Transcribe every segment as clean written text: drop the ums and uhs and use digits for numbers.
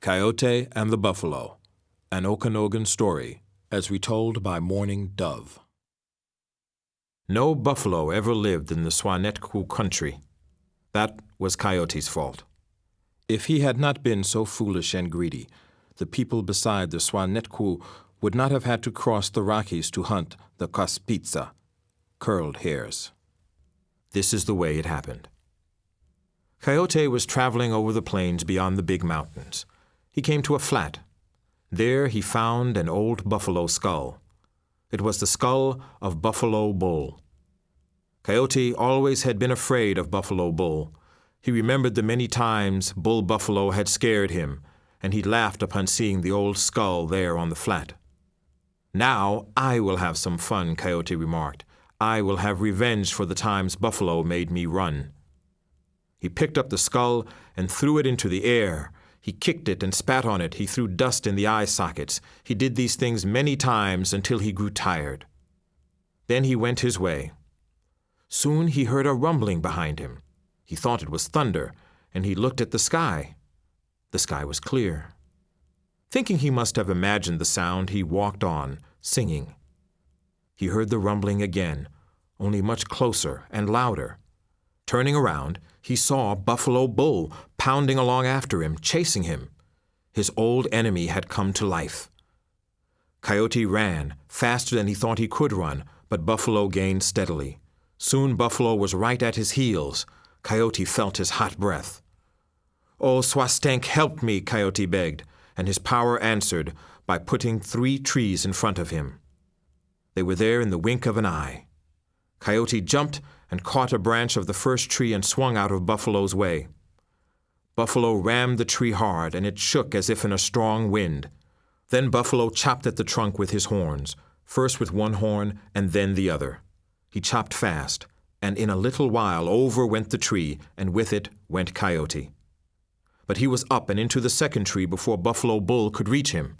Coyote and the Buffalo, an Okanogan story, as retold by Mourning Dove. No buffalo ever lived in the Swanetku country. That was Coyote's fault. If he had not been so foolish and greedy, the people beside the Swanetku would not have had to cross the Rockies to hunt the kaspitsa, curled hares. This is the way it happened. Coyote was traveling over the plains beyond the big mountains. He came to a flat. There he found an old buffalo skull. It was the skull of Buffalo Bull. Coyote always had been afraid of Buffalo Bull. He remembered the many times Bull Buffalo had scared him, and he laughed upon seeing the old skull there on the flat. "Now I will have some fun," Coyote remarked. "I will have revenge for the times Buffalo made me run." He picked up the skull and threw it into the air. He kicked it and spat on it. He threw dust in the eye sockets. He did these things many times until he grew tired. Then he went his way. Soon he heard a rumbling behind him. He thought it was thunder, and he looked at the sky. The sky was clear. Thinking he must have imagined the sound, he walked on, singing. He heard the rumbling again, only much closer and louder. Turning around, he saw Buffalo Bull pounding along after him, chasing him. His old enemy had come to life. Coyote ran, faster than he thought he could run, but Buffalo gained steadily. Soon Buffalo was right at his heels. Coyote felt his hot breath. "Oh, Swastank, help me," Coyote begged, and his power answered by putting 3 trees in front of him. They were there in the wink of an eye. Coyote jumped and caught a branch of the first tree and swung out of Buffalo's way. Buffalo rammed the tree hard, and it shook as if in a strong wind. Then Buffalo chopped at the trunk with his horns, first with one horn and then the other. He chopped fast, and in a little while over went the tree, and with it went Coyote. But he was up and into the second tree before Buffalo Bull could reach him.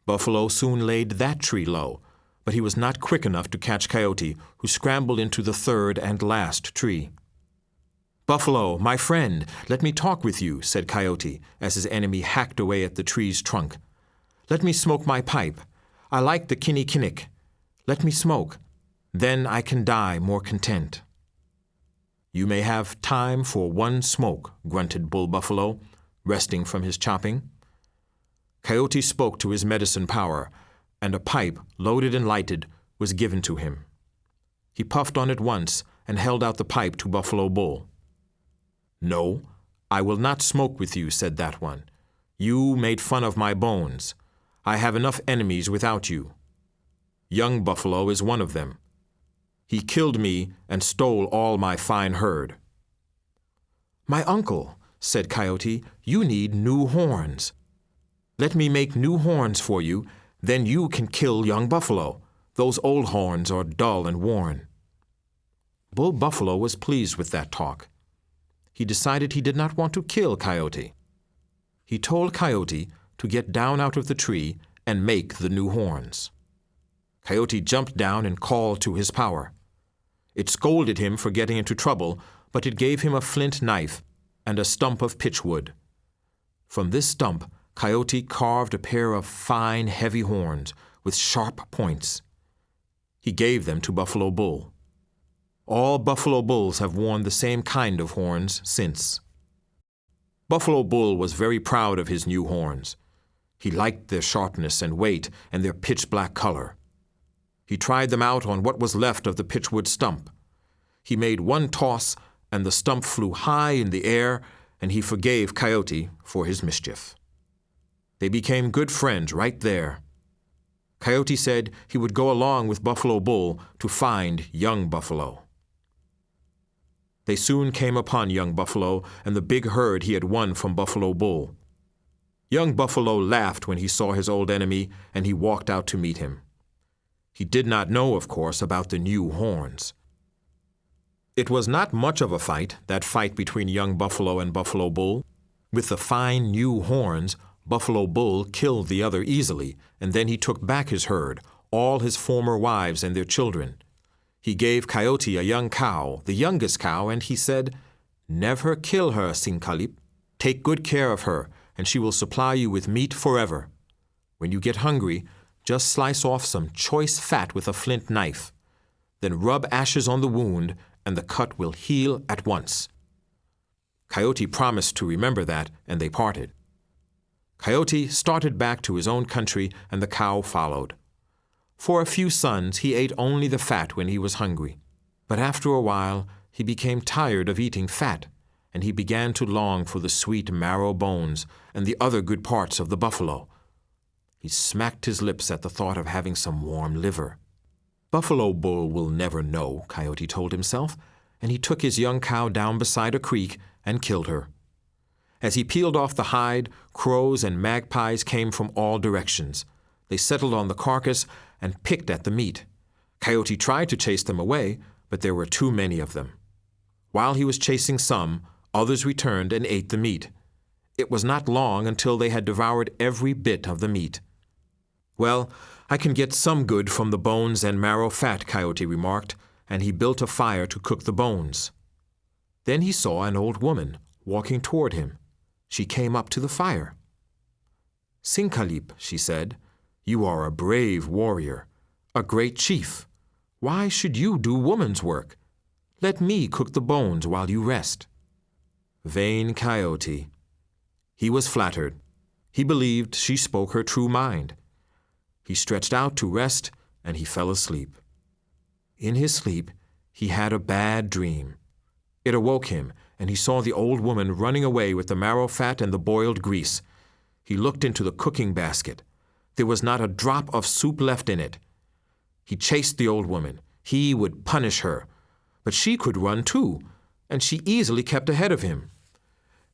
Buffalo soon laid that tree low, but he was not quick enough to catch Coyote, who scrambled into the third and last tree. "Buffalo, my friend, let me talk with you," said Coyote, as his enemy hacked away at the tree's trunk. "Let me smoke my pipe. I like the kinnikinnick. Let me smoke. Then I can die more content." "You may have time for one smoke," grunted Bull Buffalo, resting from his chopping. Coyote spoke to his medicine power, and a pipe, loaded and lighted, was given to him. He puffed on it once and held out the pipe to Buffalo Bull. "No, I will not smoke with you," said that one. "You made fun of my bones. I have enough enemies without you. Young Buffalo is one of them. He killed me and stole all my fine herd." "My uncle," said Coyote, "you need new horns. Let me make new horns for you. Then you can kill young Buffalo. Those old horns are dull and worn." Bull Buffalo was pleased with that talk. He decided he did not want to kill Coyote. He told Coyote to get down out of the tree and make the new horns. Coyote jumped down and called to his power. It scolded him for getting into trouble, but it gave him a flint knife and a stump of pitchwood. From this stump, Coyote carved a pair of fine, heavy horns with sharp points. He gave them to Buffalo Bull. All Buffalo Bulls have worn the same kind of horns since. Buffalo Bull was very proud of his new horns. He liked their sharpness and weight and their pitch-black color. He tried them out on what was left of the pitchwood stump. He made one toss, and the stump flew high in the air, and he forgave Coyote for his mischief. They became good friends right there. Coyote said he would go along with Buffalo Bull to find young Buffalo. They soon came upon young Buffalo and the big herd he had won from Buffalo Bull. Young Buffalo laughed when he saw his old enemy, and he walked out to meet him. He did not know, of course, about the new horns. It was not much of a fight, that fight between young Buffalo and Buffalo Bull. With the fine new horns, Buffalo Bull killed the other easily, and then he took back his herd, all his former wives and their children. He gave Coyote a young cow, the youngest cow, and he said, "Never kill her, Sinkalip. Take good care of her, and she will supply you with meat forever. When you get hungry, just slice off some choice fat with a flint knife. Then rub ashes on the wound, and the cut will heal at once." Coyote promised to remember that, and they parted. Coyote started back to his own country, and the cow followed. For a few suns, he ate only the fat when he was hungry. But after a while, he became tired of eating fat, and he began to long for the sweet marrow bones and the other good parts of the buffalo. He smacked his lips at the thought of having some warm liver. Buffalo Bull will never know, Coyote told himself, and he took his young cow down beside a creek and killed her. As he peeled off the hide, crows and magpies came from all directions. They settled on the carcass and picked at the meat. Coyote tried to chase them away, but there were too many of them. While he was chasing some, others returned and ate the meat. It was not long until they had devoured every bit of the meat. "Well, I can get some good from the bones and marrow fat," Coyote remarked, and he built a fire to cook the bones. Then he saw an old woman walking toward him. She came up to the fire. "Sinkalip," she said, "you are a brave warrior, a great chief. Why should you do woman's work? Let me cook the bones while you rest." Vain Coyote. He was flattered. He believed she spoke her true mind. He stretched out to rest, and he fell asleep. In his sleep, he had a bad dream. It awoke him, and he saw the old woman running away with the marrow fat and the boiled grease. He looked into the cooking basket. There was not a drop of soup left in it. He chased the old woman. He would punish her. But she could run too, and she easily kept ahead of him.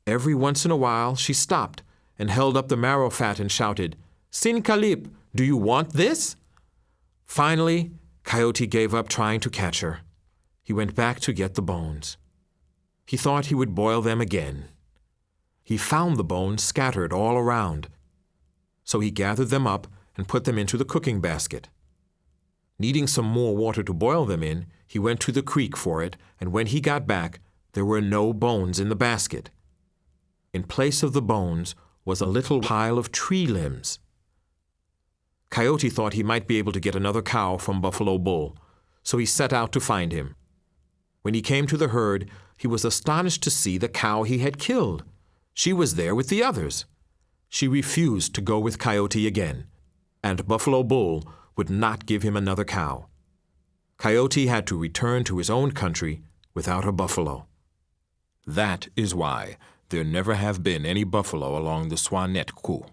Every once in a while she stopped and held up the marrow fat and shouted, "Sinkalip, do you want this?" Finally, Coyote gave up trying to catch her. He went back to get the bones. He thought he would boil them again. He found the bones scattered all around. So he gathered them up and put them into the cooking basket. Needing some more water to boil them in, he went to the creek for it, and when he got back, there were no bones in the basket. In place of the bones was a little pile of tree limbs. Coyote thought he might be able to get another cow from Buffalo Bull, so he set out to find him. When he came to the herd, he was astonished to see the cow he had killed. She was there with the others. She refused to go with Coyote again, and Buffalo Bull would not give him another cow. Coyote had to return to his own country without a buffalo. That is why there never have been any buffalo along the Swanetku.